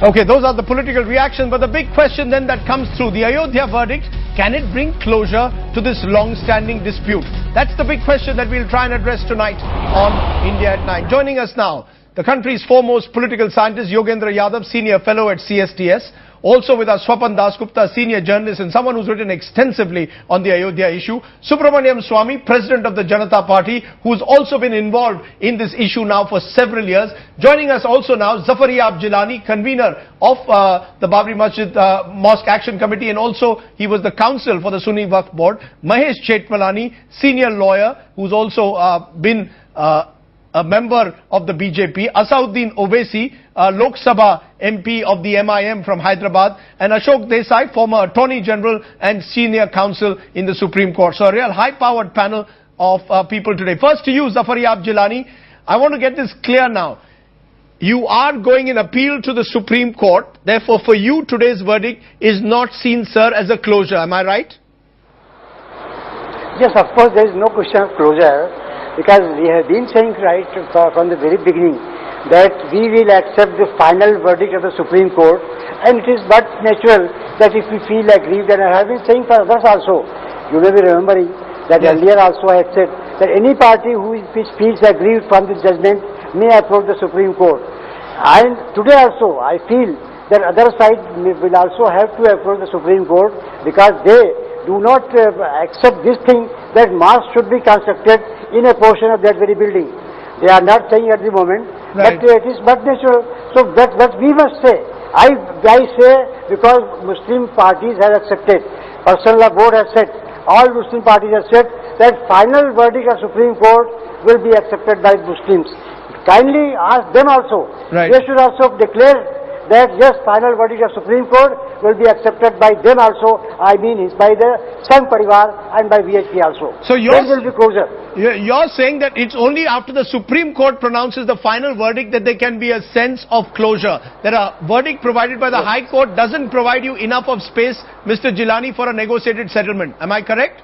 Okay, those are the political reactions, but the big question then that comes through, the Ayodhya verdict, can it bring closure to this long-standing dispute? That's the big question that we'll try and address tonight on India at 9. Joining us now, the country's foremost political scientist, Yogendra Yadav, senior fellow at CSTS. Also with us, Swapan Dasgupta, senior journalist and someone who's written extensively on the Ayodhya issue. Subramaniam Swamy, president of the Janata Party, who's also been involved in this issue now for several years. Joining us also now, Zafar-e-Aab Jilani, convener of the Babri Masjid Mosque Action Committee, and also he was the counsel for the Sunni Waqf Board. Mahesh Jethmalani, senior lawyer, who's also been a member of the BJP, Asauddin Owaisi, Lok Sabha MP of the MIM from Hyderabad, and Ashok Desai, former Attorney General and senior counsel in the Supreme Court. So a real high-powered panel of people today. First to you, Zafar-e-Aab Jilani, I want to get this clear now. You are going in appeal to the Supreme Court. Therefore, for you, today's verdict is not seen, sir, as a closure. Am I right? Yes, of course, there is no question of closure. Because we have been saying right from the very beginning that we will accept the final verdict of the Supreme Court, and it is but natural that if we feel aggrieved, and I have been saying for others also, you may be remembering that earlier also I had said that any party who feels aggrieved from the judgment may approach the Supreme Court. And today also I feel that other side will also have to approach the Supreme Court, because they do not accept this thing that mosque should be constructed in a portion of that very building. They are not saying at the moment, right, but it is but natural. So that we must say. I say because Muslim parties have accepted, Personal Law Board has said, all Muslim parties have said that final verdict of Supreme Court will be accepted by Muslims. Kindly ask them also. Right. They should also declare that yes, final verdict of Supreme Court will be accepted by them also, I mean by the Sangh Parivar and by VHP also. So there will be closure. You're saying that it's only after the Supreme Court pronounces the final verdict that there can be a sense of closure. That a verdict provided by the High Court doesn't provide you enough of space, Mr. Jilani, for a negotiated settlement. Am I correct?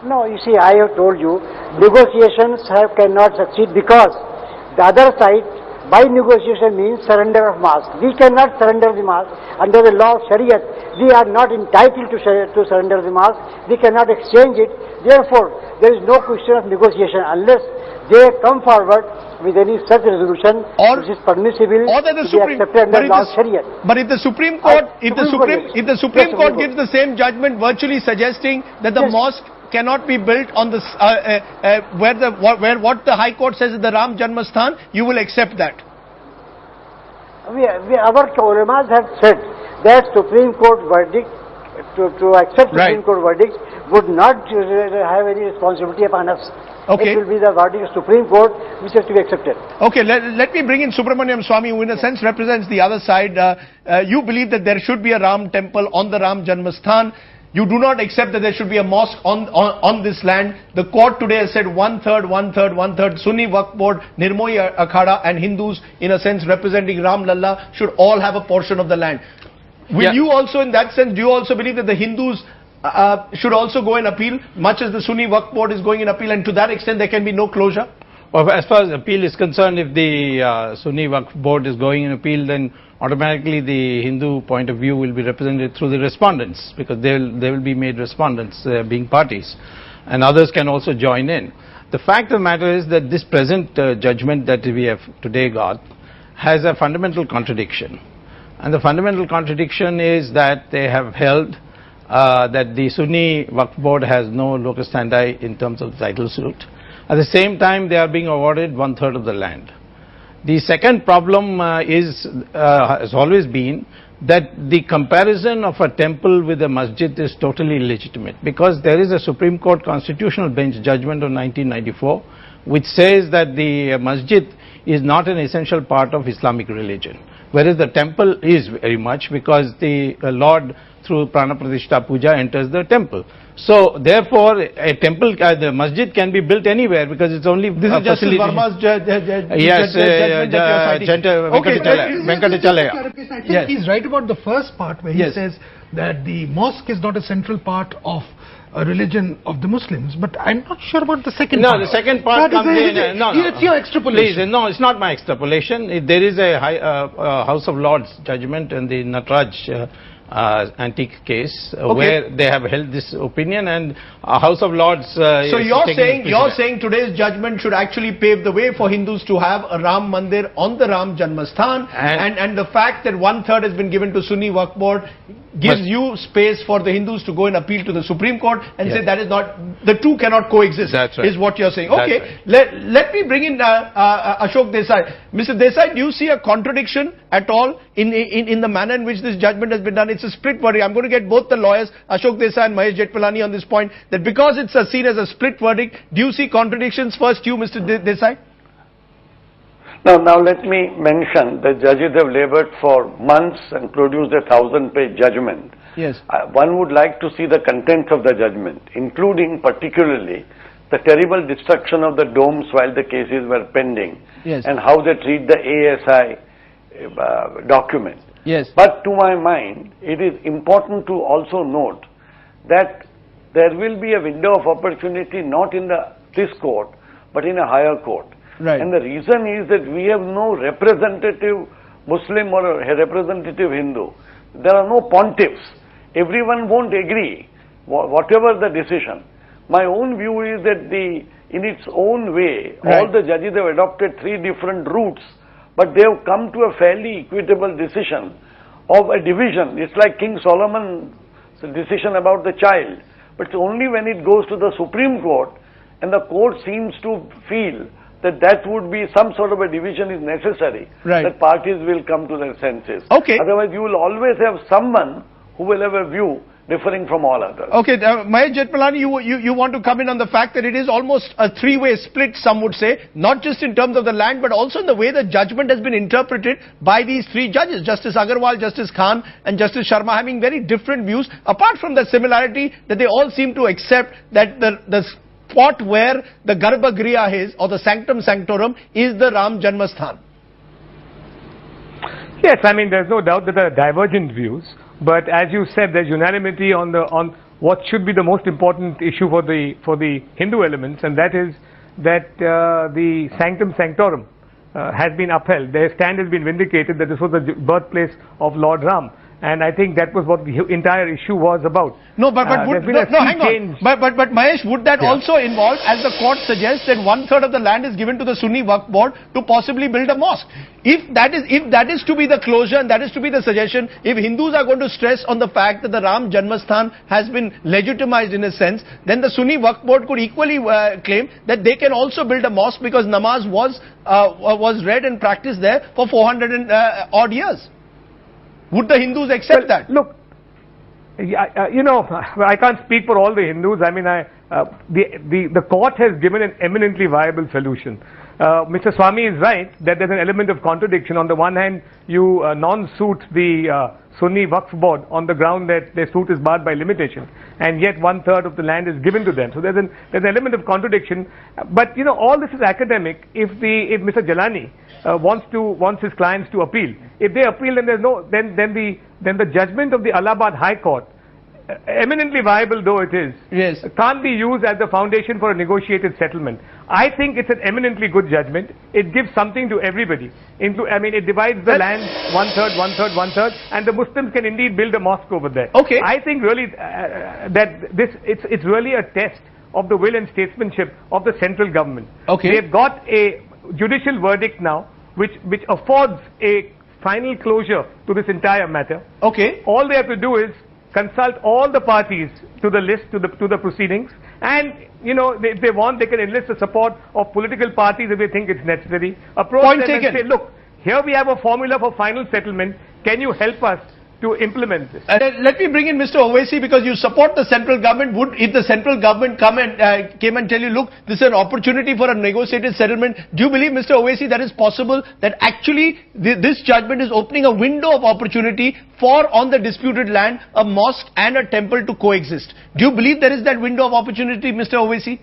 No, you see, I have told you, negotiations cannot succeed because the other side, by negotiation means surrender of mosque. We cannot surrender the mosque. Under the law of Shariat, we are not entitled to surrender the mosque. We cannot exchange it. Therefore, there is no question of negotiation unless they come forward with any such resolution which is permissible or that the Supreme, to be accepted under law of Shariat. But if the Supreme Court, if the Supreme Court gives the same judgment, virtually suggesting that the mosque cannot be built on this where what the High Court says is the Ram Janmasthan, you will accept that? Our ulamas have said that Supreme Court verdict, to accept Supreme Court verdict would not have any responsibility upon us. Okay. It will be the verdict of Supreme Court which has to be accepted. Okay, let me bring in Subramaniam Swamy, who in a sense represents the other side. You believe that there should be a Ram temple on the Ram Janmasthan. You do not accept that there should be a mosque on this land. The court today has said one-third, Sunni Waqf Board, Nirmohi Akhada and Hindus, in a sense representing Ram Lalla, should all have a portion of the land. Will you also, in that sense, do you also believe that the Hindus should also go in appeal, much as the Sunni Waqf Board is going in appeal, and to that extent there can be no closure? Well, as far as appeal is concerned, if the Sunni Waqf Board is going in appeal, then automatically the Hindu point of view will be represented through the respondents, because they will be made respondents being parties, and others can also join in. The fact of the matter is that this present judgment that we have today got has a fundamental contradiction, and the fundamental contradiction is that they have held that the Sunni Waqf Board has no locus standi in terms of the title suit. At the same time, they are being awarded one-third of the land. The second problem has always been that the comparison of a temple with a masjid is totally illegitimate, because there is a Supreme Court Constitutional Bench judgment of 1994 which says that the masjid is not an essential part of Islamic religion, whereas the temple is very much, because the Lord through Prana Pratishtha Puja enters the temple. So therefore, a temple, the masjid can be built anywhere because it's only This is Justice Verma's judgment that you're citing. Venkatachalaya. I think Yes. he's right about the first part where he Yes. says that the mosque is not a central part of a religion of the Muslims, but I'm not sure about the second part. No, the second part comes in. It's your extrapolation. Please, no, it's not my extrapolation. There is a House of Lords judgment in the Natraj antique case where they have held this opinion, and House of Lords. So you're saying today's judgment should actually pave the way for Hindus to have a Ram Mandir on the Ram Janmasthan, and the fact that 1/3 has been given to Sunni Waqf Board gives you space for the Hindus to go and appeal to the Supreme Court and say that is not, the two cannot coexist. That's right. Is what you're saying. That's Okay, right. let me bring in Ashok Desai. Mr. Desai, do you see a contradiction at all in the manner in which this judgment has been done? It's a split verdict. I'm going to get both the lawyers, Ashok Desai and Mahesh Jetpalani, on this point, that because it's seen as a split verdict, do you see contradictions? First you, Mr. Desai. Now let me mention that judges have labored for months and produced a 1000-page judgment. Yes. One would like to see the content of the judgment, including particularly the terrible destruction of the domes while the cases were pending, Yes. and how they treat the ASI document. Yes. But to my mind, it is important to also note that there will be a window of opportunity not in this court, but in a higher court. Right. And the reason is that we have no representative Muslim or a representative Hindu. There are no pontiffs. Everyone won't agree, whatever the decision. My own view is that in its own way, all the judges have adopted 3 different routes, but they have come to a fairly equitable decision of a division. It's like King Solomon's decision about the child. But it's only when it goes to the Supreme Court and the court seems to feel that would be some sort of a division is necessary, that parties will come to their senses. Okay. Otherwise, you will always have someone who will have a view differing from all others. Okay, Mahesh Jetpalani, you want to come in on the fact that it is almost a 3-way split, some would say, not just in terms of the land, but also in the way the judgment has been interpreted by these 3 judges, Justice Agarwal, Justice Khan and Justice Sharma, having very different views, apart from the similarity that they all seem to accept that the spot where the Garbhagriha is, or the Sanctum Sanctorum, is the Ram Janmasthan. Yes, I mean, there's no doubt that there are divergent views, but as you said, there's unanimity on what should be the most important issue for the Hindu elements, and that is that the Sanctum Sanctorum has been upheld. Their stand has been vindicated that this was the birthplace of Lord Ram. And I think that was what the entire issue was about. No, but hang on. But Mahesh, would that also involve, as the court suggests, that 1/3 of the land is given to the Sunni Waqf Board to possibly build a mosque? If that is to be the closure and that is to be the suggestion, if Hindus are going to stress on the fact that the Ram Janmasthan has been legitimized in a sense, then the Sunni Waqf Board could equally claim that they can also build a mosque because namaz was read and practiced there for 400 and odd years. Would the Hindus accept that? Look, you know, I can't speak for all the Hindus. I mean, the court has given an eminently viable solution. Mr. Swami is right that there's an element of contradiction. On the one hand, you non-suit the Sunni Waqf Board on the ground that their suit is barred by limitation, and yet 1/3 of the land is given to them. So there's an element of contradiction. But you know, all this is academic. If Mr. Jalani wants his clients to appeal, if they appeal, then the judgment of the Allahabad High Court, eminently viable though it is, can't be used as the foundation for a negotiated settlement. I think it's an eminently good judgment. It gives something to everybody. I mean, it divides the land 1/3, 1/3, 1/3, and the Muslims can indeed build a mosque over there. Okay. I think really that it's really a test of the will and statesmanship of the central government. Okay. They've got a judicial verdict now, which affords a final closure to this entire matter. Okay. All they have to do is consult all the parties to the list, to the proceedings, and you know, if they want, they can enlist the support of political parties if they think it's necessary. Approach them and say, look, here we have a formula for final settlement. Can you help us to implement this. Let me bring in Mr. Owaisi, because you support the central government. If the central government came and tell you, look, this is an opportunity for a negotiated settlement, do you believe, Mr. Owaisi, that is possible, that actually this judgment is opening a window of opportunity for, on the disputed land, a mosque and a temple to coexist? Do you believe there is that window of opportunity, Mr. Owaisi?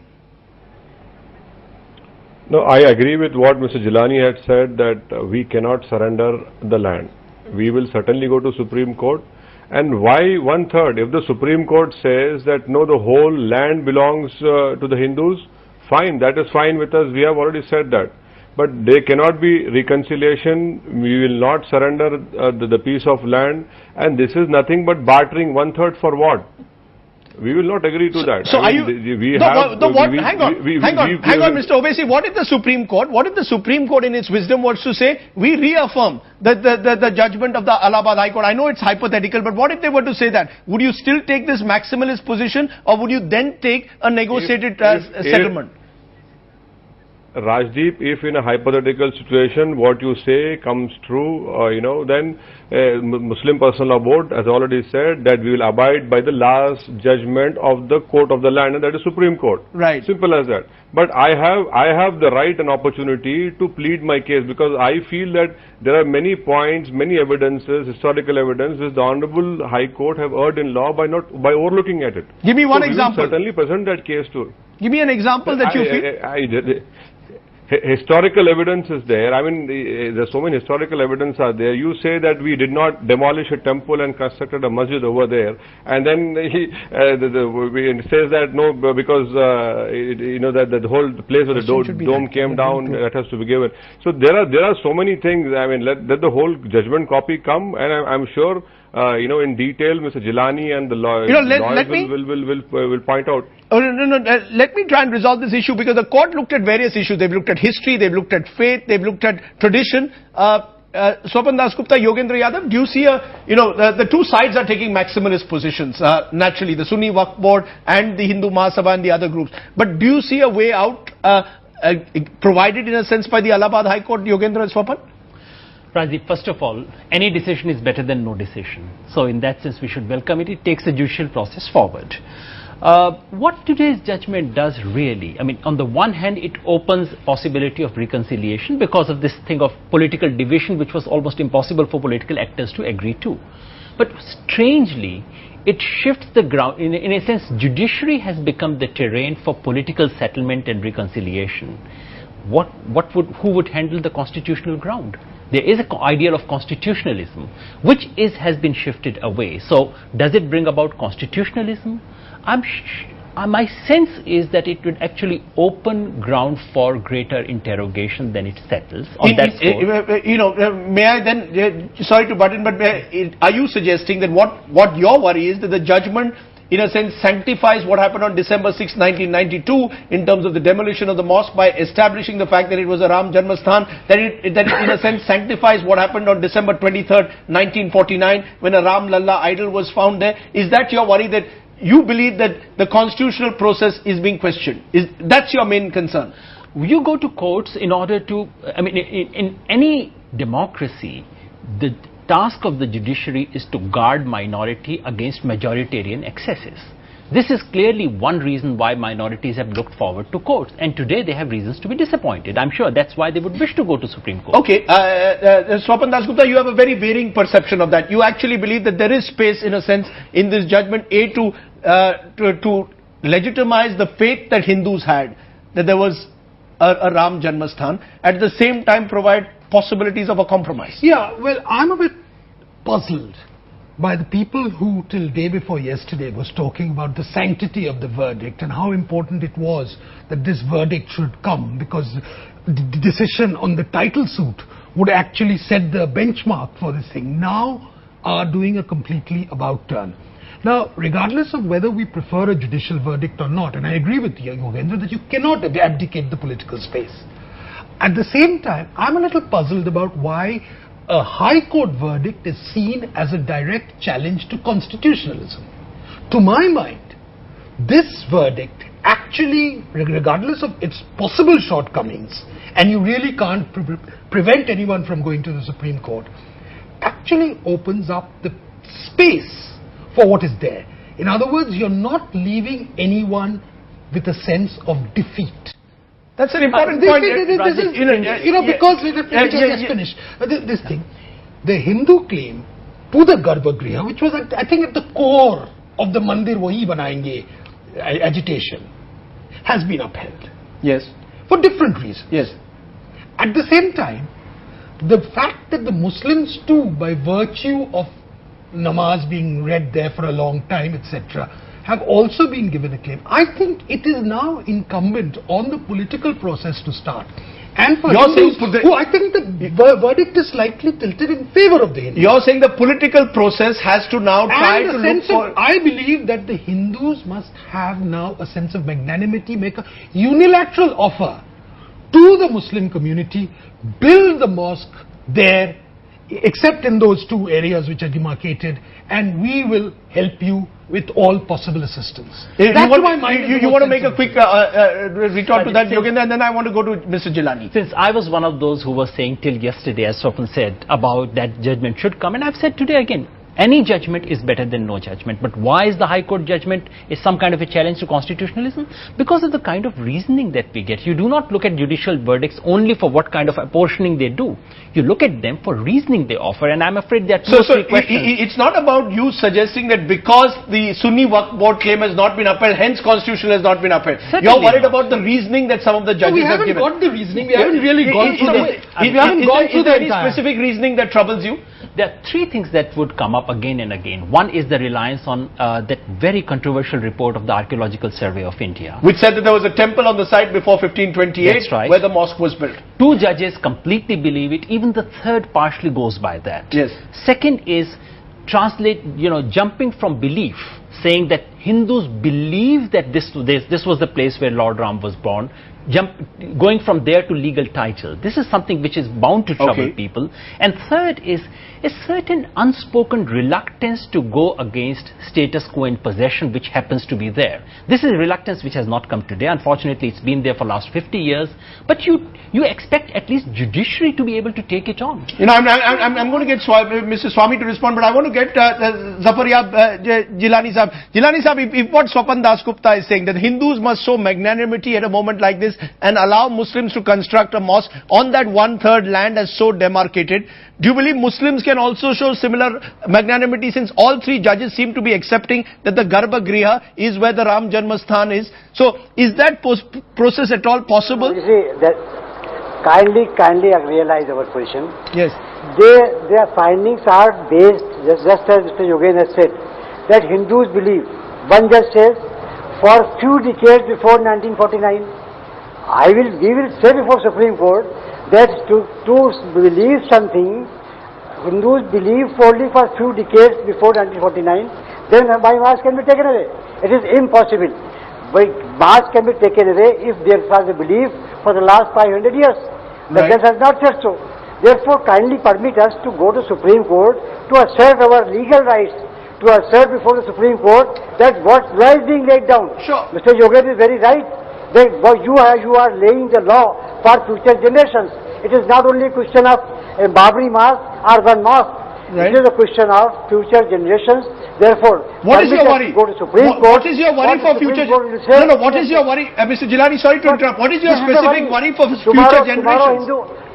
No, I agree with what Mr. Jilani had said, that we cannot surrender the land. We will certainly go to Supreme Court. And why 1/3? If the Supreme Court says that no, the whole land belongs to the Hindus, fine, that is fine with us. We have already said that. But there cannot be reconciliation. We will not surrender the piece of land. And this is nothing but bartering. 1/3 for what? We will not agree to that. So, hang on, Mr. Owaisi. What if the Supreme Court in its wisdom was to say, we reaffirm the judgment of the Allahabad High Court? I know it's hypothetical, but what if they were to say that? Would you still take this maximalist position, or would you then take a negotiated settlement? Rajdeep, if in a hypothetical situation what you say comes true, then Muslim Personal Law Board has already said that we will abide by the last judgment of the court of the land, and that is Supreme Court. Right. Simple as that. But I have the right and opportunity to plead my case, because I feel that there are many points, many evidences, historical evidence, which the Honorable High Court have erred in law by overlooking at it. Give me one example. We will certainly present that case to. Give me an example that you feel. Historical evidence is there. I mean, there's so many historical evidence are there. You say that we did not demolish a temple and constructed a masjid over there, and then he says that no, because that the whole place where the dome came down, that has to be given. So there are so many things. I mean, let the whole judgment copy come, and I'm sure. In detail, Mr. Jilani and the lawyers will point out. Oh, no. Let me try and resolve this issue, because the court looked at various issues. They've looked at history, they've looked at faith, they've looked at tradition. Swapan Dasgupta, Yogendra Yadav, do you see the two sides are taking maximalist positions, naturally, the Sunni Waqf Board and the Hindu Mahasabha and the other groups. But do you see a way out provided in a sense by the Allahabad High Court, Yogendra and Swapan? Rajiv, first of all, any decision is better than no decision. So in that sense, we should welcome it. It takes the judicial process forward. What today's judgment does really, I mean, on the one hand, it opens possibility of reconciliation because of this thing of political division, which was almost impossible for political actors to agree to. But strangely, it shifts the ground. In a sense, judiciary has become the terrain for political settlement and reconciliation. Who would handle the constitutional ground? There is an ideal of constitutionalism, which has been shifted away. So, does it bring about constitutionalism? My sense is that it would actually open ground for greater interrogation than it settles on that score. May I then, sorry to butt in, but are you suggesting that what your worry is that the judgment in a sense sanctifies what happened on December 6, 1992 in terms of the demolition of the mosque by establishing the fact that it was a Ram Janmasthan, that it in a sense sanctifies what happened on December 23rd, 1949 when a Ram Lalla idol was found there? Is that your worry, that you believe that the constitutional process is being questioned? That's your main concern? You go to courts in order to, I mean, in any democracy, the task of the judiciary is to guard minority against majoritarian excesses. This is clearly one reason why minorities have looked forward to courts, and today they have reasons to be disappointed. I'm sure that's why they would wish to go to Supreme Court. Okay, Swapan Dasgupta, you have a very varying perception of that. You actually believe that there is space, in a sense, in this judgment, to legitimize the faith that Hindus had, that there was a Ram Janmasthan, at the same time provide possibilities of a compromise. Yeah, well, I'm a bit puzzled by the people who till day before yesterday was talking about the sanctity of the verdict and how important it was that this verdict should come, because the decision on the title suit would actually set the benchmark for this thing, now are doing a completely about turn. Now, regardless of whether we prefer a judicial verdict or not, and I agree with you, Yogendra, that you cannot abdicate the political space. At the same time, I'm a little puzzled about why a High Court verdict is seen as a direct challenge to constitutionalism. To my mind, this verdict actually, regardless of its possible shortcomings, and you really can't prevent anyone from going to the Supreme Court, actually opens up the space for what is there. In other words, you're not leaving anyone with a sense of defeat. That's an important point. Because let me just finish. This thing, the Hindu claim to the Garbhagriha, which was I think at the core of the Mandir Wahi Banayenge agitation, has been upheld. Yes. For different reasons. Yes. At the same time, the fact that the Muslims too, by virtue of namaz being read there for a long time, etc., have also been given a claim. I think it is now incumbent on the political process to start. And for Hindus, who I think the verdict is slightly tilted in favor of the Hindus. You're saying the political process has to now try to look for... I believe that the Hindus must have now a sense of magnanimity, make a unilateral offer to the Muslim community, build the mosque there, except in those two areas which are demarcated, and we will help you with all possible assistance. You want to make a quick retort to that, Yogendra, and then I want to go to Mr. Jilani. Since I was one of those who was saying till yesterday, as Swapn said, about that judgment should come, and I've said today again, any judgment is better than no judgment. But why is the High Court judgment is some kind of a challenge to constitutionalism? Because of the kind of reasoning that we get. You do not look at judicial verdicts only for what kind of apportioning they do. You look at them for reasoning they offer, and I'm afraid there are two or three questions. It's not about you suggesting that because the Sunni Waqf Board claim has not been upheld, hence constitution has not been upheld. Certainly You're worried about the reasoning that some of the judges have given. We haven't got the reasoning. We haven't really gone through the... Is there any specific reasoning that troubles you? There are three things that would come up again and again. One is the reliance on that very controversial report of the Archaeological Survey of India, which said that there was a temple on the site before 1528 That's right. where the mosque was built. Two judges completely believe it. Even the third partially goes by that. Yes. Second is jumping from belief, saying that Hindus believe that this was the place where Lord Ram was born, going from there to legal title. This is something which is bound to trouble people. And third is a certain unspoken reluctance to go against status quo in possession, which happens to be there. This is a reluctance which has not come today. Unfortunately, it's been there for the last 50 years. But you expect at least judiciary to be able to take it on. I'm going to get Mr. Swami to respond, but I want to get Jilani Sahab. Jilani Sahab, if what Swapan Dasgupta is saying, that Hindus must show magnanimity at a moment like this and allow Muslims to construct a mosque on that one-third land as so demarcated, do you believe Muslims can also show similar magnanimity, since all three judges seem to be accepting that the Garbhagriha is where the Ram Janmasthan is? So, is that process at all possible? You see, that kindly realize our position. Yes. Their findings are based, just as Mr. Yogen has said, that Hindus believe. One judge says, for few decades before 1949, we will say before Supreme Court that to believe something, Hindus believe only for few decades before 1949, then my mass can be taken away. It is impossible. But mass can be taken away if there was a belief for the last 500 years. The judge has not said so. Therefore, kindly permit us to go to Supreme Court to assert our legal rights, to assert before the Supreme Court that what law is being laid down. Sure. Mr. Yogen is very right. That you are laying the law for future generations. It is not only a question of a Babri mosque or one mosque. Right. It is a question of future generations. Therefore, what is your worry? Go to Supreme Court. What is your worry for future? What is your worry, Mr. Jilani? Sorry to interrupt. What is your specific worry for future generations?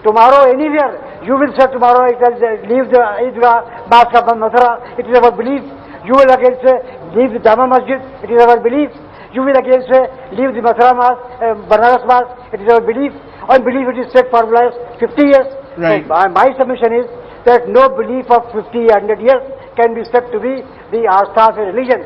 Tomorrow, anywhere you will say tomorrow it will leave the Idgah, Mosque of Mathura. It is our belief. You will again say leave the Jama Masjid. It is our belief. You will again say leave the Mathura Mosque, Banaras Mosque. It is our belief. On belief it is set for the last 50 years. Right. So my submission is that no belief of 50, 100 years can be said to be the astha of a religion.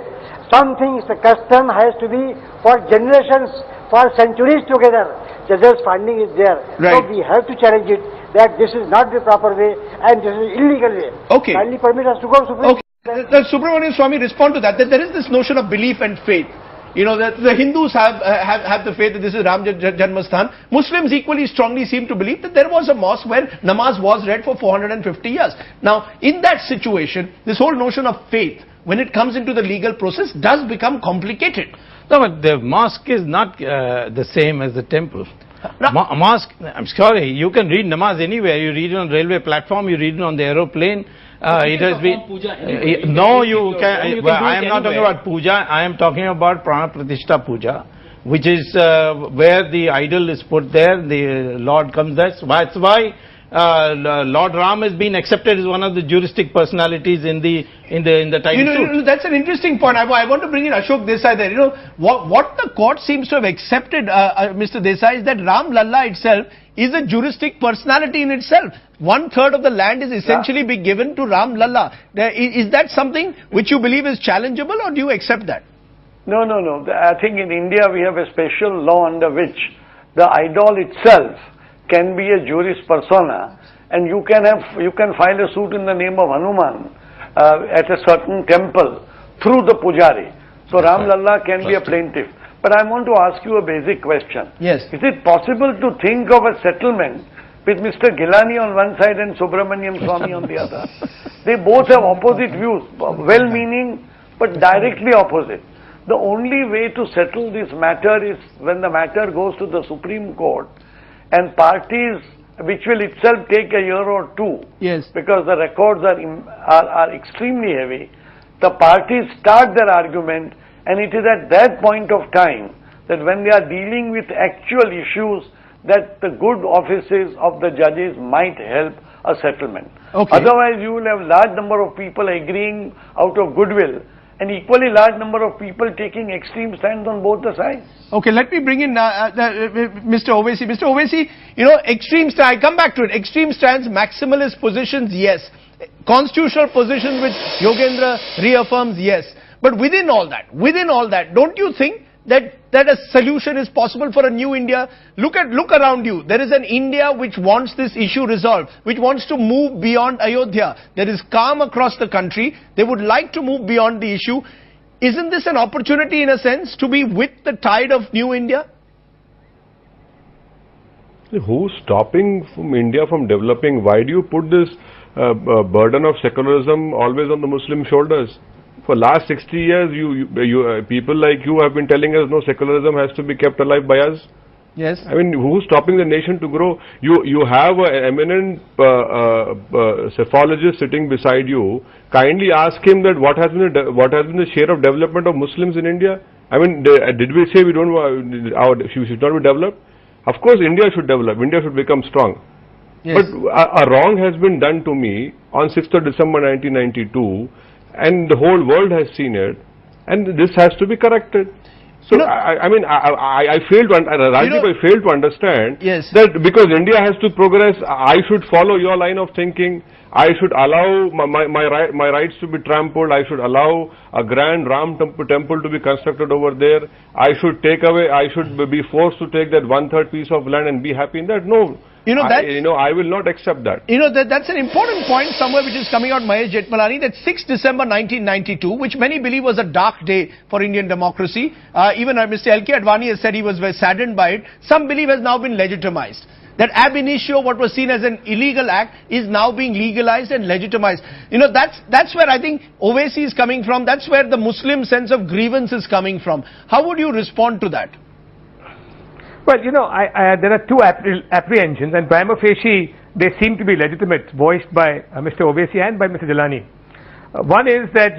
Something, the custom has to be for generations, for centuries together. Judge's finding is there. Right. So we have to challenge it that this is not the proper way and this is illegal way. Okay. Kindly permit us to go to Supreme Court. The Subramanian Swami respond to that there is this notion of belief and faith. That the Hindus have the faith that this is Ram Janmasthan. Muslims equally strongly seem to believe that there was a mosque where namaz was read for 450 years. Now, in that situation, this whole notion of faith, when it comes into the legal process, does become complicated. No, but the mosque is not the same as the temple. Mosque, I'm sorry, you can read namaz anywhere. You read it on railway platform, you read it on the aeroplane. It has been... No, you can... I am not talking about puja. I am talking about Prana Pratishtha puja, which is where the idol is put there, the Lord comes there. That's why Lord Ram has been accepted as one of the juristic personalities in the title suit. That's an interesting point. I want to bring in Ashok Desai there. What the court seems to have accepted, Mr. Desai, is that Ram Lalla itself is a juristic personality in itself. 1/3 of the land is essentially be given to Ram Lalla. Is that something which you believe is challengeable, or do you accept that? No. I think in India we have a special law under which the idol itself can be a juris persona, and you can file a suit in the name of Hanuman at a certain temple through the pujari. So Ram Lalla can be a plaintiff. But I want to ask you a basic question. Yes. Is it possible to think of a settlement with Mr. Gilani on one side and Subramaniam Swamy on the other? They both have opposite views, well-meaning but directly opposite. The only way to settle this matter is when the matter goes to the Supreme Court, and parties, which will itself take a year or two, yes, because the records are extremely heavy, the parties start their argument, and it is at that point of time that when they are dealing with actual issues that the good offices of the judges might help a settlement. Okay. Otherwise, you will have large number of people agreeing out of goodwill, and equally large number of people taking extreme stands on both the sides. Okay, let me bring in Mr. Owaisi. Mr. Owaisi, extreme stand, I come back to it. Extreme stands, maximalist positions, yes. Constitutional positions which Yogendra reaffirms, yes. But within all that, don't you think that a solution is possible for a new India? Look around you. There is an India which wants this issue resolved, which wants to move beyond Ayodhya. There is calm across the country. They would like to move beyond the issue. Isn't this an opportunity, in a sense, to be with the tide of new India? Who's stopping India from developing? Why do you put this burden of secularism always on the Muslim shoulders? For last 60 years, people like you have been telling us, no, secularism has to be kept alive by us. Yes. I mean, who's stopping the nation to grow? You have an eminent cephalogist sitting beside you. Kindly ask him that what has been the share of development of Muslims in India? I mean, did we say we should not be developed? Of course, India should develop. India should become strong. Yes. But a wrong has been done to me on 6th of December 1992. And the whole world has seen it, and this has to be corrected. So, I fail to understand yes, that because India has to progress, I should follow your line of thinking. I should allow my rights to be trampled. I should allow a grand Ram temple to be constructed over there. I should be forced to take that 1/3 piece of land and be happy in that. No. I will not accept that. That's an important point somewhere which is coming out, Mahesh Jethmalani, that 6th December 1992, which many believe was a dark day for Indian democracy. Even Mr. L.K. Advani has said he was very saddened by it. Some believe has now been legitimized. That ab initio, what was seen as an illegal act, is now being legalized and legitimized. That's where I think Owaisi is coming from. That's where the Muslim sense of grievance is coming from. How would you respond to that? Well, there are two apprehensions, and prima facie, they seem to be legitimate, voiced by Mr. Owaisi and by Mr. Gilani. One is that,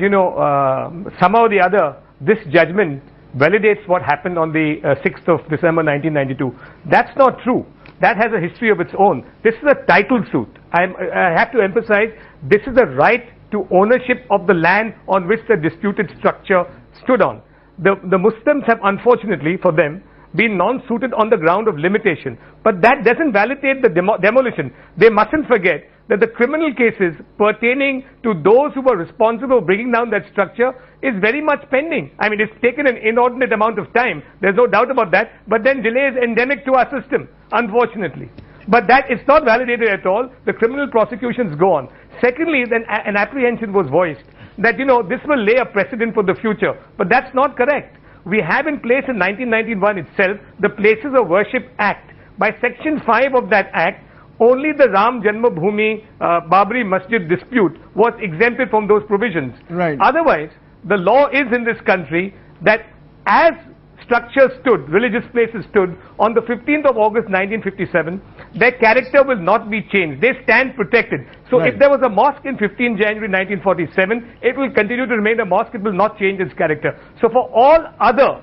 somehow or the other, this judgment validates what happened on the 6th of December 1992. That's not true. That has a history of its own. This is a title suit. I have to emphasize, this is the right to ownership of the land on which the disputed structure stood on. The Muslims have, unfortunately for them, been non-suited on the ground of limitation. But that doesn't validate the demolition. They mustn't forget that the criminal cases pertaining to those who were responsible for bringing down that structure is very much pending. I mean, it's taken an inordinate amount of time. There's no doubt about that. But then delay is endemic to our system, unfortunately. But that is not validated at all. The criminal prosecutions go on. Secondly, then an apprehension was voiced that, this will lay a precedent for the future. But that's not correct. We have in place in 1991 itself the Places of Worship Act. By Section 5 of that Act, only the Ram Janmabhoomi Babri Masjid dispute was exempted from those provisions. Right. Otherwise, the law is in this country that as structures stood, religious places stood, on the 15th of August 1957, their character will not be changed. They stand protected. So if there was a mosque in 15 January 1947, it will continue to remain a mosque. It will not change its character. So for all other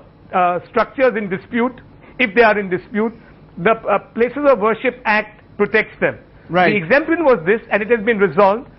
structures in dispute, if they are in dispute, the Places of Worship Act protects them. Right. The exemption was this, and it has been resolved.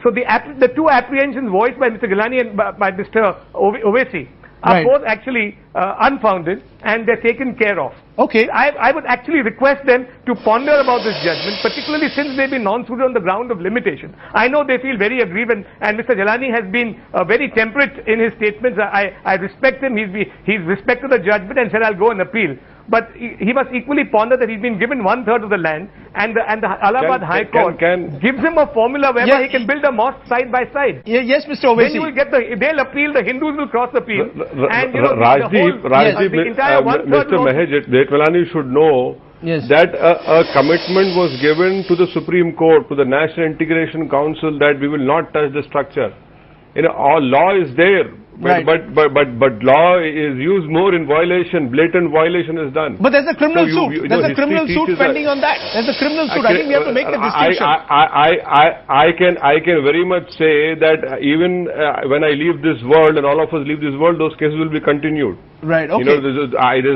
So the two apprehensions voiced by Mr. Gilani and by Mr. Owaisi are both actually unfounded, and they're taken care of. Okay. I would actually request them to ponder about this judgment, particularly since they've been non-suited on the ground of limitation. I know they feel very aggrieved, and Mr. Gilani has been very temperate in his statements. I respect him. He's respected the judgment and said, I'll go and appeal. But he must equally ponder that he's been given 1/3 of the land, and the Allahabad High Court gives him a formula whereby he can build a mosque side by side. Yes, Mr. Owaisi. Then you will get they'll appeal, the Hindus will cross appeal. And Rajdeep, Mr. Jethmalani should know that a commitment was given to the Supreme Court, to the National Integration Council, that we will not touch the structure. All law is there. But law is used more in violation. Blatant violation is done. But there's a criminal suit. There's a criminal suit pending on that. There's a criminal suit. I think we have to make the distinction. I can very much say that even when I leave this world and all of us leave this world, those cases will be continued. Right. Okay. There's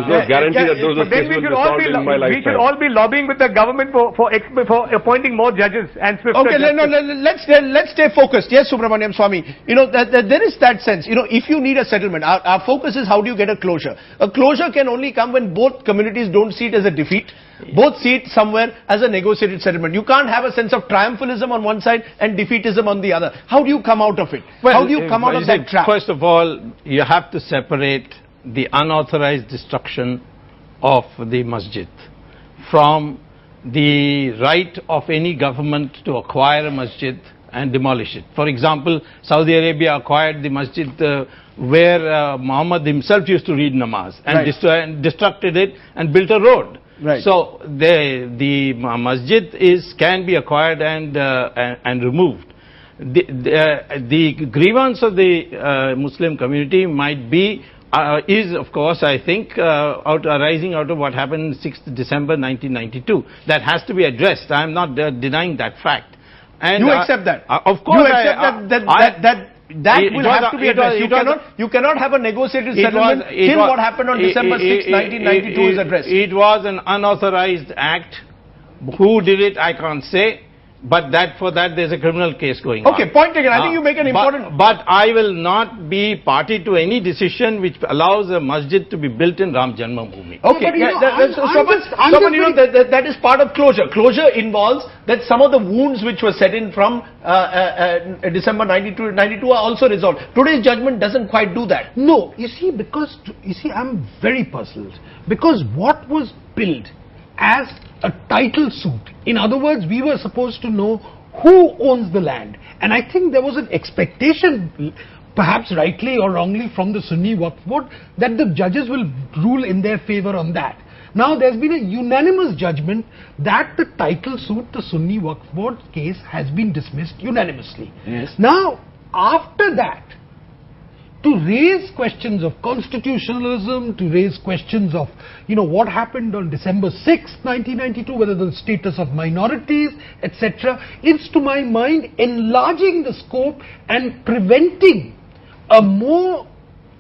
no guarantee that those cases will be solved in my lifetime. We should all be lobbying with the government for appointing more judges and swifter justice. Let's stay focused. Yes, Subramaniam Swamy. There is that sense. If you need a settlement, our focus is how do you get a closure. A closure can only come when both communities don't see it as a defeat. Both see it somewhere as a negotiated settlement. You can't have a sense of triumphalism on one side and defeatism on the other. How do you come out of it? How do you come out of that trap? First of all, you have to separate the unauthorized destruction of the masjid from the right of any government to acquire a masjid and demolish it. For example, Saudi Arabia acquired the masjid where Muhammad himself used to read namaz and destructed it and built a road. Right. So the masjid can be acquired and removed. The grievance of the Muslim community might be is of course, I think, arising out of what happened 6th December 1992. That has to be addressed. I am not denying that fact. And you accept that? Of course, you accept that will have to be addressed. You cannot have a negotiated settlement till what happened on December 6, 1992 is addressed. It was an unauthorized act. Who did it, I can't say. But for that there's a criminal case going on. Okay, point taken. I think you make an important... But I will not be party to any decision which allows a masjid to be built in Ram Janmabhoomi. Okay, that is part of closure. Closure involves that some of the wounds which were set in from December 92 are also resolved. Today's judgment doesn't quite do that. No, I'm very puzzled. Because what was billed as a title suit, in other words, we were supposed to know who owns the land, and I think there was an expectation, perhaps rightly or wrongly, from the Sunni Waqf Board that the judges will rule in their favor on that. Now there's been a unanimous judgment that the title suit, the Sunni Waqf Board case, has been dismissed unanimously. Yes. Now after that, to raise questions of constitutionalism, to raise questions of, what happened on December 6, 1992, whether the status of minorities, etc., it's to my mind enlarging the scope and preventing a more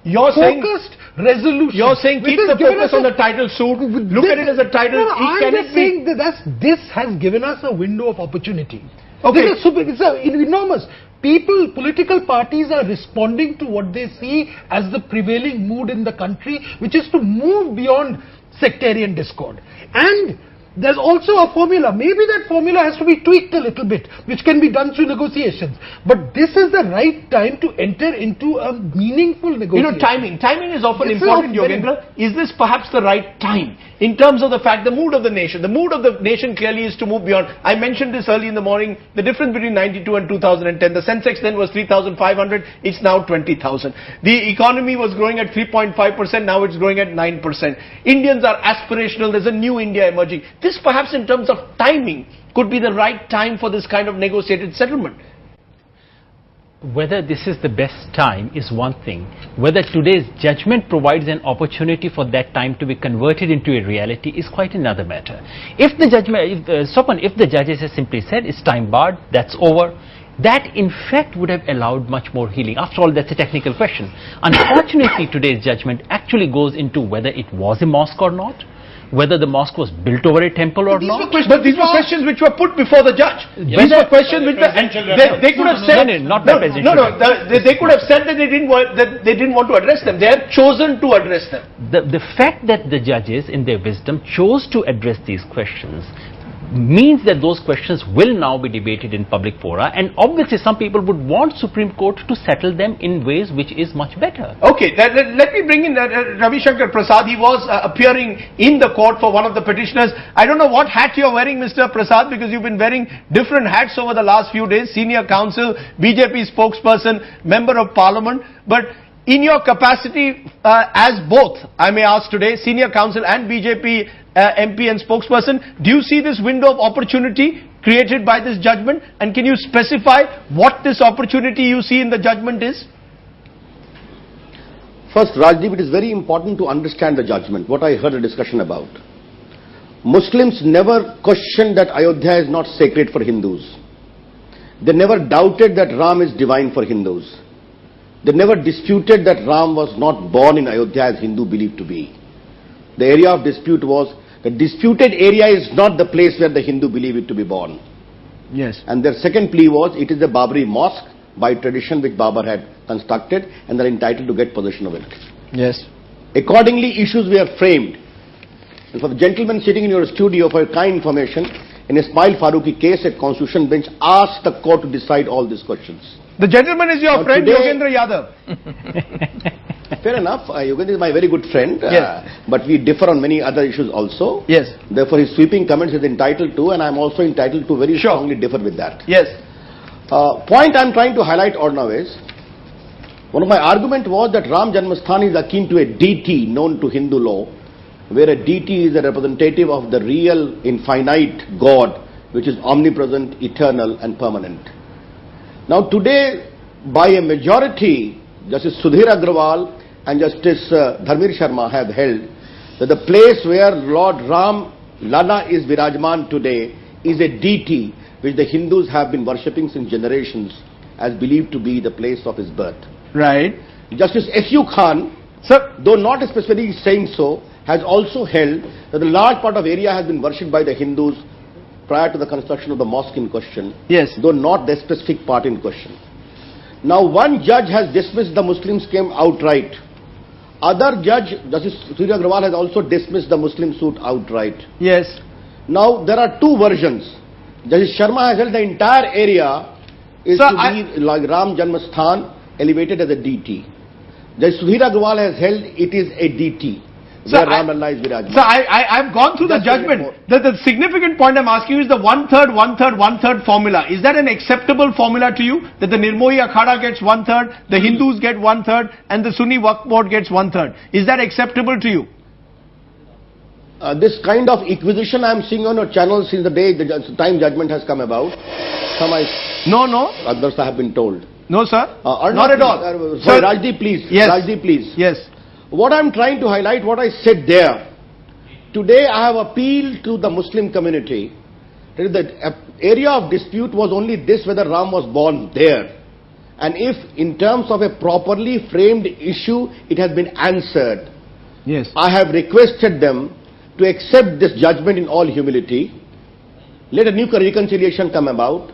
focused resolution. You're saying keep the focus on the title suit, look at it as a title. I'm just saying that this has given us a window of opportunity. Okay. It's enormous. Political parties are responding to what they see as the prevailing mood in the country, which is to move beyond sectarian discord. And there's also a formula. Maybe that formula has to be tweaked a little bit, which can be done through negotiations. But this is the right time to enter into a meaningful negotiation. Timing is often important, Yogendra. Is this perhaps the right time? In terms of the fact, the mood of the nation. The mood of the nation clearly is to move beyond. I mentioned this early in the morning, the difference between 92 and 2010. The Sensex then was 3,500, it's now 20,000. The economy was growing at 3.5%, now it's growing at 9%. Indians are aspirational, there's a new India emerging. This perhaps in terms of timing could be the right time for this kind of negotiated settlement. Whether this is the best time is one thing. Whether today's judgment provides an opportunity for that time to be converted into a reality is quite another matter. If the judgment, if the judges have simply said it's time barred, that's over, that in fact would have allowed much more healing. After all, that's a technical question. Unfortunately, today's judgment actually goes into whether it was a mosque or not, whether the mosque was built over a temple or not. But these were questions which were put before the judge. These were questions which were, they could have said, they could have said that they didn't want to address them. They have chosen to address them. The fact that the judges in their wisdom chose to address these questions means that those questions will now be debated in public fora, and obviously some people would want Supreme Court to settle them in ways which is much better. Okay, let me bring in Ravi Shankar Prasad. He was appearing in the court for one of the petitioners. I don't know what hat you're wearing, Mr. Prasad, because you've been wearing different hats over the last few days. Senior counsel, BJP spokesperson, member of parliament, but in your capacity as both, I may ask today, senior counsel and BJP MP and spokesperson, do you see this window of opportunity created by this judgment? And can you specify what this opportunity you see in the judgment is? First, Rajdeep, it is very important to understand the judgment, what I heard a discussion about. Muslims never questioned that Ayodhya is not sacred for Hindus. They never doubted that Ram is divine for Hindus. They never disputed that Ram was not born in Ayodhya as Hindu believed to be. The area of dispute was, the disputed area is not the place where the Hindu believe it to be born. Yes. And their second plea was, it is the Babri mosque by tradition which Babur had constructed and they are entitled to get possession of it. Yes. Accordingly, issues were framed. And for the gentleman sitting in your studio, for your kind information, in Ismail Farooqi case, a constitution bench asked the court to decide all these questions. The gentleman is your friend, Yogendra Yadav. Fair enough. Yogendra is my very good friend. Yes. But we differ on many other issues also. Yes. Therefore, his sweeping comments is entitled to, and I am also entitled to very strongly differ with that. Yes. Point I am trying to highlight or now is, one of my argument was that Ram Janmasthan is akin to a deity known to Hindu law, where a deity is a representative of the real infinite God, which is omnipresent, eternal and permanent. Now today, by a majority, Justice Sudhir Agrawal and Justice Dharmir Sharma have held that the place where Lord Ram Lala is Virajman today is a deity which the Hindus have been worshipping since generations as believed to be the place of his birth. Right. Justice S.U. Khan, sir, though not specifically saying so, has also held that a large part of area has been worshipped by the Hindus prior to the construction of the mosque in question, yes, though not the specific part in question. Now one judge has dismissed the Muslim scheme outright. Other judge, Justice Sudhir Agrawal, has also dismissed the Muslim suit outright. Yes. Now there are two versions. Justice Sharma has held the entire area is to be like Ram Janmasthan elevated as a deity. Justice Sudhir Agrawal has held it is a deity. So I've gone through the judgment. The significant point I'm asking you is the 1/3, 1/3, 1/3 formula. Is that an acceptable formula to you? That the Nirmohi Akhada gets 1/3, the Hindus get 1/3, and the Sunni Waqf Board gets 1/3. Is that acceptable to you? This kind of acquisition I'm seeing on your channel since the day the time judgment has come about. No. Others have been told. No, sir. Not at all. Sorry, Rajdeep, please. Yes. Rajdeep, please. Yes. What I'm trying to highlight, what I said there, today I have appealed to the Muslim community that the area of dispute was only this, whether Ram was born there. And if in terms of a properly framed issue, it has been answered. Yes. I have requested them to accept this judgment in all humility. Let a new reconciliation come about.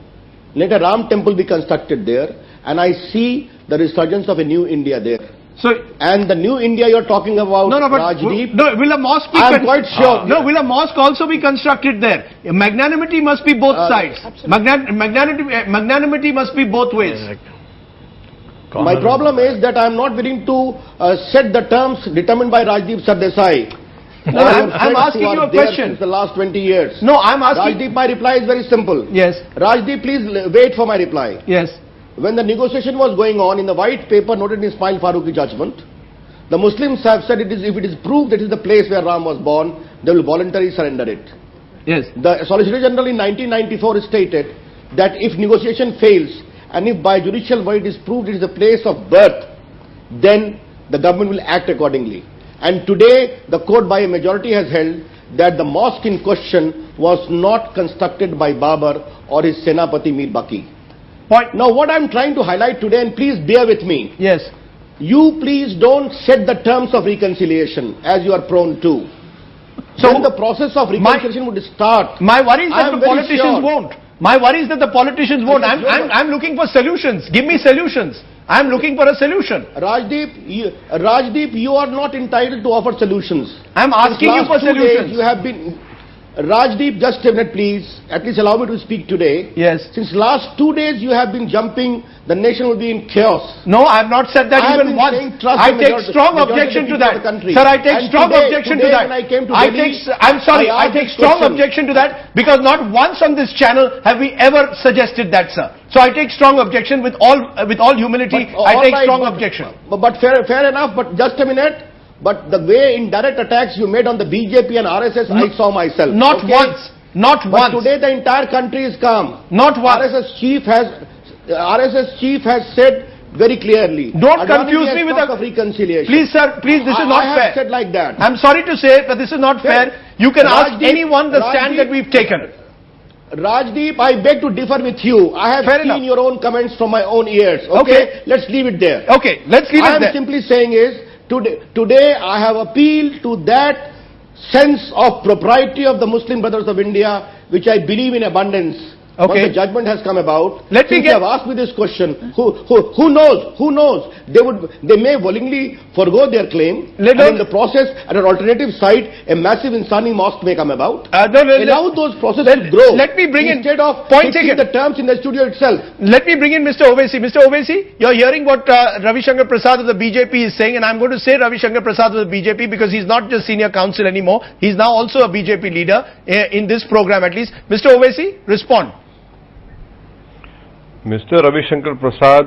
Let a Ram temple be constructed there. And I see the resurgence of a new India there. So, and the new India you're talking about, Rajdeep, will a mosque be I'm quite sure. No, will a mosque also be constructed there? Magnanimity must be both sides. Magnanimity must be both ways. My problem is that I'm not willing to set the terms determined by Rajdeep Sardesai. No, I'm asking you a question. Since the last 20 years. No, I'm asking. Rajdeep, my reply is very simple. Yes. Rajdeep, please wait for my reply. Yes. When the negotiation was going on, in the white paper noted in Ismail Farooqi judgment, the Muslims have said if it is proved that it is the place where Ram was born, they will voluntarily surrender it. Yes. The Solicitor General in 1994 stated that if negotiation fails and if by judicial verdict is proved it is a place of birth, then the government will act accordingly. And today, the court by a majority has held that the mosque in question was not constructed by Babar or his Senapati Mir Baqi. Point. Now, what I'm trying to highlight today, and please bear with me. Yes. You please don't set the terms of reconciliation as you are prone to. So when the process of reconciliation would start, my worry is that the politicians sure. won't. My worry is that the politicians won't. I'm looking for solutions. Give me solutions. I'm looking for a solution. Rajdeep, you are not entitled to offer solutions. I'm asking you for solutions. You have been, Rajdeep, just a minute please. At least allow me to speak today. Yes. Since last 2 days you have been jumping, the nation will be in chaos. No, I have not said that even once. I take strong objection to that. Sir, I take strong objection to that. I take strong objection to that because not once on this channel have we ever suggested that, sir. So I take strong objection with all humility. I take strong objection. But fair enough, but just a minute. But the way indirect attacks you made on the BJP and RSS, I saw myself. Not once. Not once. But today the entire country is calm. Not once. RSS chief has said very clearly. Don't confuse me with of reconciliation. Please, sir. Please, this is not fair. I have said like that. I'm sorry to say, but this is not fair. You can ask anyone the stand that we've taken. Rajdeep, I beg to differ with you. I have seen your own comments from my own ears. Okay? Let's leave it there. Okay, let's leave it there. I am simply saying is, today I have appealed to that sense of propriety of the Muslim Brothers of India, which I believe in abundance. Okay. Once the judgment has come about, you have asked me this question, who knows? They may willingly forgo their claim, and in the process, at an alternative site, a massive Insani mosque may come about. Allow those processes to grow. Let me bring instead in of fixing the terms in the studio itself. Let me bring in Mr. Owaisi. Mr. Owaisi, you're hearing what Ravi Shankar Prasad of the BJP is saying, and I'm going to say Ravi Shankar Prasad of the BJP because he's not just senior counsel anymore. He's now also a BJP leader in this program at least. Mr. Owaisi, respond. Mr. Ravi Shankar Prasad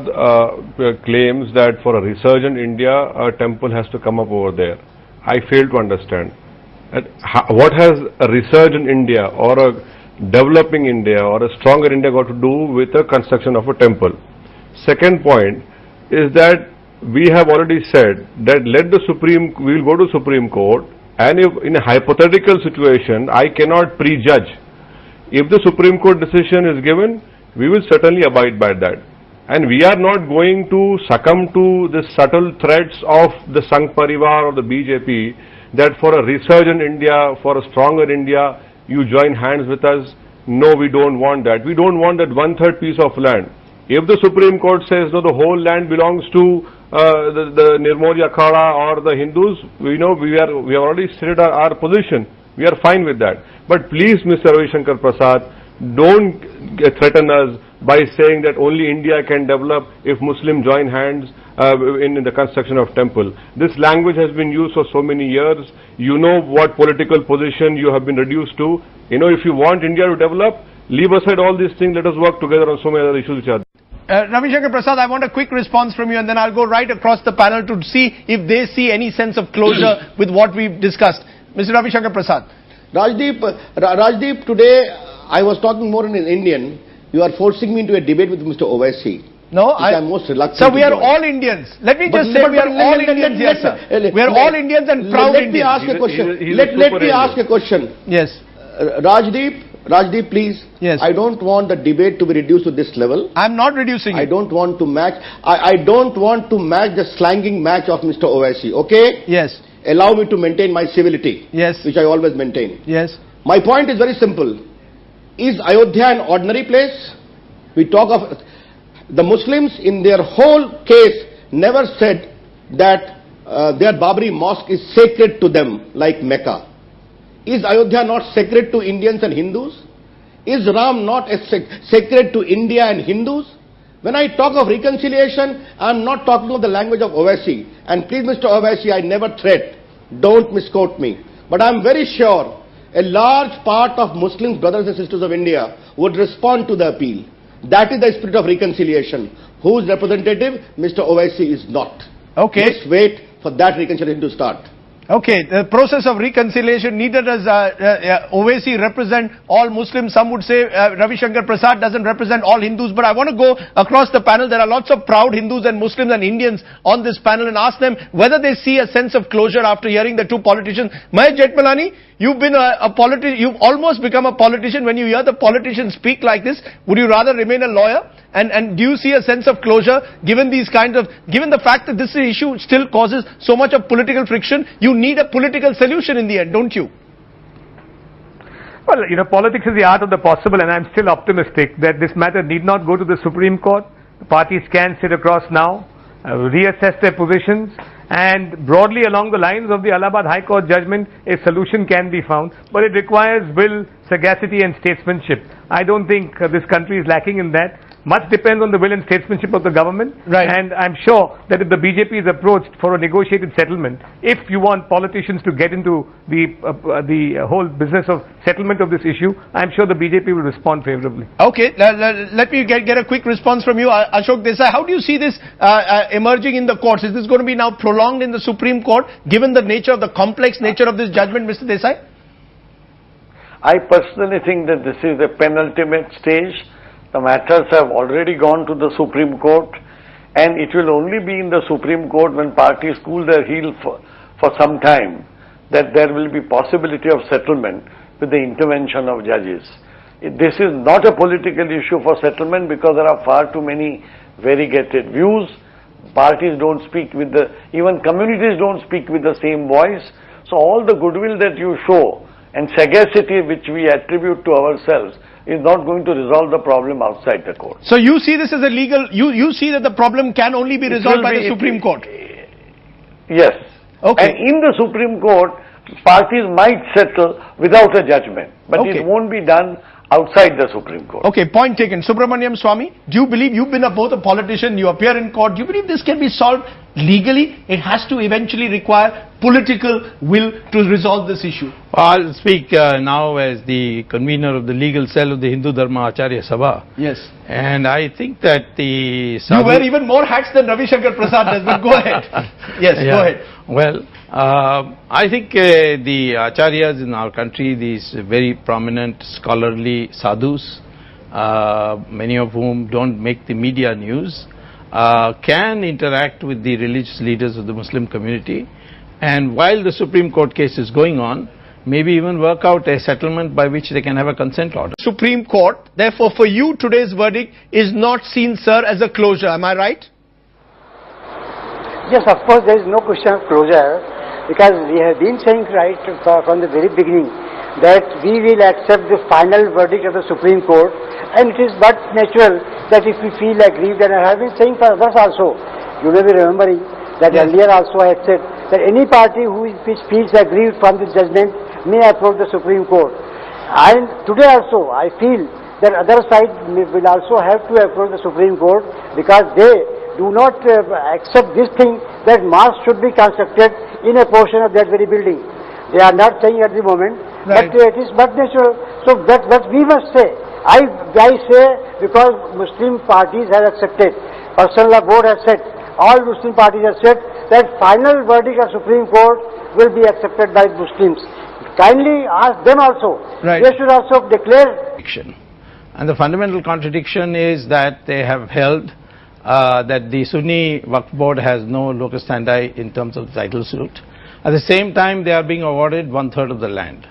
claims that for a resurgent India, a temple has to come up over there. I fail to understand. What has a resurgent India or a developing India or a stronger India got to do with the construction of a temple? Second point is that we have already said that we will go to Supreme Court, and if in a hypothetical situation, I cannot prejudge. If the Supreme Court decision is given, we will certainly abide by that. And we are not going to succumb to the subtle threats of the Sangh Parivar or the BJP that for a resurgent India, for a stronger India, you join hands with us. No, we don't want that. We don't want that 1/3 piece of land. If the Supreme Court says, no, the whole land belongs to the Nirmoli Akhada or the Hindus, we have already stated our position. We are fine with that. But please, Mr. Ravi Shankar Prasad, don't threaten us by saying that only India can develop if Muslims join hands in the construction of temple. This language has been used for so many years. You know what political position you have been reduced to. If you want India to develop, leave aside all these things. Let us work together on so many other issues which are there. Ravi Shankar Prasad, I want a quick response from you, and then I'll go right across the panel to see if they see any sense of closure with what we've discussed. Mr. Ravi Shankar Prasad. Rajdeep, today I was talking more in Indian. You are forcing me into a debate with Mr. Owaisi. No, I'm most reluctant. Sir, we are all Indians. Let me just say we are all Indians here, sir. We are all Indians and proud Indians. Let me ask a question. Let me ask a question. Yes. Rajdeep, please. Yes. I don't want the debate to be reduced to this level. I'm not reducing it. I don't want to match. I don't want to match the slanging match of Mr. Owaisi. Okay? Yes. Allow me to maintain my civility. Yes. Which I always maintain. Yes. My point is very simple. Is Ayodhya an ordinary place? We talk of the Muslims in their whole case never said that their Babri mosque is sacred to them like Mecca. Is Ayodhya not sacred to Indians and Hindus? Is Ram not sacred to India and Hindus? When I talk of reconciliation, I am not talking of the language of Owaisi. And please, Mr. Owaisi, I never threat. Don't misquote me. But I am very sure a large part of Muslims, brothers and sisters of India, would respond to the appeal. That is the spirit of reconciliation. Whose representative? Mr. Owaisi is not. Okay. Let's wait for that reconciliation to start. Okay, the process of reconciliation, neither does Owaisi represent all Muslims. Some would say Ravi Shankar Prasad doesn't represent all Hindus. But I want to go across the panel. There are lots of proud Hindus and Muslims and Indians on this panel and ask them whether they see a sense of closure after hearing the two politicians. Mahesh Jethmalani, you've been a politician, you've almost become a politician. When you hear the politicians speak like this, would you rather remain a lawyer? And do you see a sense of closure given given the fact that this issue still causes so much of political friction? You need a political solution in the end, don't you? Well, politics is the art of the possible, and I'm still optimistic that this matter need not go to the Supreme Court. The parties can sit across now, reassess their positions, and broadly along the lines of the Allahabad High Court judgment, a solution can be found. But it requires will, sagacity and statesmanship. I don't think this country is lacking in that. Much depends on the will and statesmanship of the government. Right. And I'm sure that if the BJP is approached for a negotiated settlement, if you want politicians to get into the whole business of settlement of this issue, I'm sure the BJP will respond favorably. Okay, let me get a quick response from you. Ashok Desai, how do you see this emerging in the courts? Is this going to be now prolonged in the Supreme Court, given the nature of the complex nature of this judgment, Mr. Desai? I personally think that this is the penultimate stage. The matters have already gone to the Supreme Court, and it will only be in the Supreme Court when parties cool their heel for some time that there will be possibility of settlement with the intervention of judges. This is not a political issue for settlement because there are far too many variegated views. Parties don't speak with even communities don't speak with the same voice. So all the goodwill that you show and sagacity which we attribute to ourselves is not going to resolve the problem outside the court. So you see this as a legal, you see that the problem can only be resolved by the Supreme Court? Yes. Okay. And in the Supreme Court, parties might settle without a judgment, but Okay. it won't be done outside the Supreme Court. Okay, point taken. Subramaniam Swamy, do you believe, you've been both a politician, you appear in court, do you believe this can be solved legally? It has to eventually require political will to resolve this issue. I'll speak now as the convener of the legal cell of the Hindu Dharma Acharya Sabha. Yes. And I think that the You wear even more hats than Ravi Shankar Prasad does, but go ahead. Yes, Yeah. go ahead. Well, I think the acharyas in our country, these very prominent scholarly sadhus, many of whom don't make the media news, can interact with the religious leaders of the Muslim community, and while the Supreme Court case is going on, maybe even work out a settlement by which they can have a consent order. Supreme Court, therefore for you today's verdict is not seen, sir, as a closure, am I right? Yes, of course, there is no question of closure, because we have been saying right from the very beginning that we will accept the final verdict of the Supreme Court, and it is but natural that if we feel aggrieved, and I have been saying for others also, you may be remembering that earlier also I had said that any party which feels aggrieved from the judgment may approach the Supreme Court. And today also I feel that other side will also have to approach the Supreme Court, because they do not accept this thing that mosque should be constructed in a portion of that very building. They are not saying at the moment, Right. but it is but natural. So that we must say. I say because Muslim parties have accepted, Personal Law Board has said, all Muslim parties have said that final verdict of Supreme Court will be accepted by Muslims. Kindly ask them also. Right. They should also declare. And the fundamental contradiction is that they have held that the Sunni Waqf Board has no locus standi in terms of the title suit. At the same time, they are being awarded 1/3 of the land.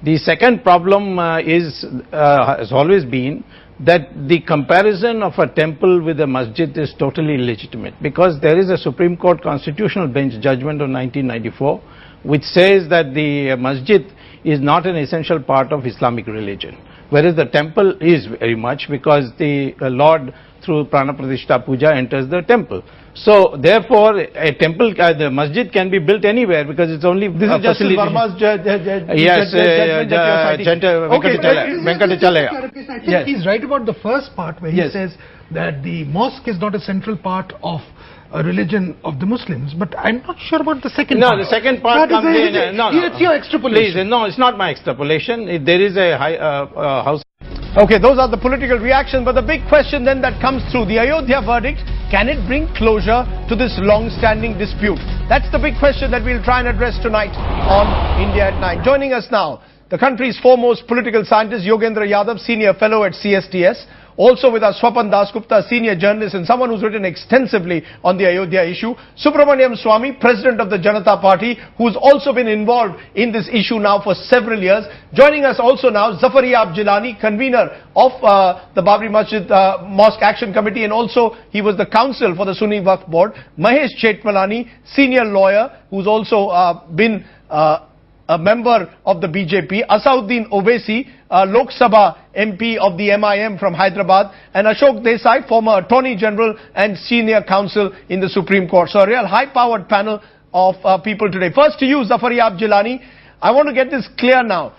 The second problem has always been that the comparison of a temple with a masjid is totally illegitimate, because there is a Supreme Court Constitutional Bench judgment of 1994 which says that the masjid is not an essential part of Islamic religion, whereas the temple is very much, because the Lord through Prana Pratishtha Puja enters the temple. So therefore a temple, the masjid can be built anywhere, because it's only This is Justice Verma's Yes, Venkatachalaya. I think Yes. he's right about the first part, where he Yes. says that the mosque is not a central part of a religion of the Muslims, but I'm not sure about the second No, part. the second part That is comes a- in. No, It's your extrapolation. Please, no, it's not my extrapolation. There is a house. Okay, those are the political reactions, but the big question then that comes through, the Ayodhya verdict, can it bring closure to this long-standing dispute? That's the big question that we'll try and address tonight on India at 9. Joining us now, the country's foremost political scientist, Yogendra Yadav, Senior Fellow at CSTS. Also with us, Swapan Dasgupta, Senior Journalist and someone who's written extensively on the Ayodhya issue. Subramaniam Swamy, President of the Janata Party, who's also been involved in this issue now for several years. Joining us also now, Zafar-e-Aab Jilani, convener of the Babri Masjid Mosque Action Committee, and also he was the counsel for the Sunni Waqf Board. Mahesh Chetmalani, Senior Lawyer, who's also been a member of the BJP, Asauddin Owaisi, Lok Sabha MP of the MIM from Hyderabad, and Ashok Desai, former Attorney General and Senior Counsel in the Supreme Court. So a real high-powered panel of people today. First to you, Zafar-e-Aab Jilani. I want to get this clear now.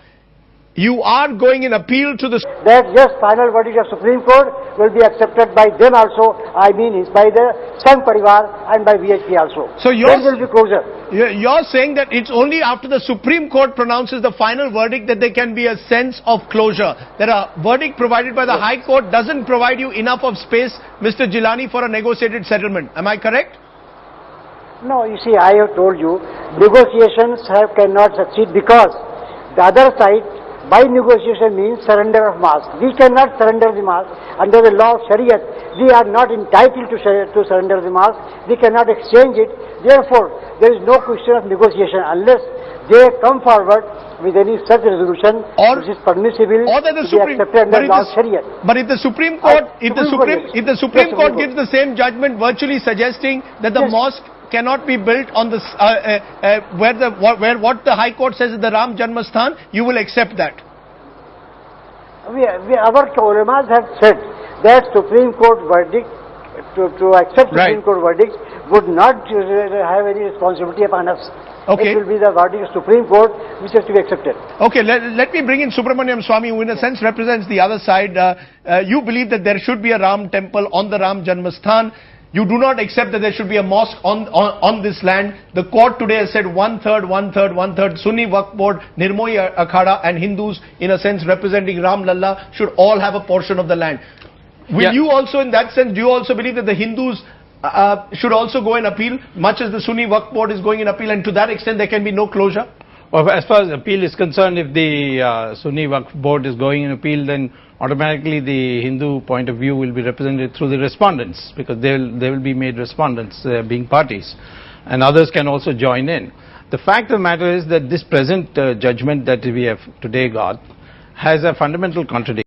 You are going in appeal to the... That yes, final verdict of Supreme Court will be accepted by them also, I mean it's by the Sangh Parivar and by VHP also. So there will be closure. You're saying that it's only after the Supreme Court pronounces the final verdict that there can be a sense of closure. That a verdict provided by the High Court doesn't provide you enough of space, Mr. Jilani, for a negotiated settlement. Am I correct? No, you see, I have told you, negotiations cannot succeed because the other side, by negotiation means surrender of mosque. We cannot surrender the mosque. Under the law of Shariat, we are not entitled to surrender the mosque. We cannot exchange it. Therefore, there is no question of negotiation unless they come forward with any such resolution which is permissible or that the to be accepted under the law of Shariat. But if the Supreme Court, if the Supreme Court gives the same judgment, virtually suggesting that the mosque cannot be built on this where what the High Court says is the Ram Janmasthan, you will accept that? Our ulamas have said that Supreme Court verdict, to accept Supreme Court verdict would not have any responsibility upon us. Okay. It will be the verdict of Supreme Court which has to be accepted. Okay, let me bring in Subramaniam Swamy, who in a sense represents the other side. You believe that there should be a Ram temple on the Ram Janmasthan. You do not accept that there should be a mosque on this land. The court today has said one-third, Sunni Waqf Board, Nirmohi Akhada and Hindus, in a sense representing Ram Lalla, should all have a portion of the land. Will you also, in that sense, do you also believe that the Hindus should also go in appeal, much as the Sunni Waqf Board is going in appeal, and to that extent there can be no closure? Well, as far as appeal is concerned, if the Sunni Waqf Board is going in appeal, then automatically the Hindu point of view will be represented through the respondents, because they will be made respondents, being parties, and others can also join in. The fact of the matter is that this present judgment that we have today got has a fundamental contradiction.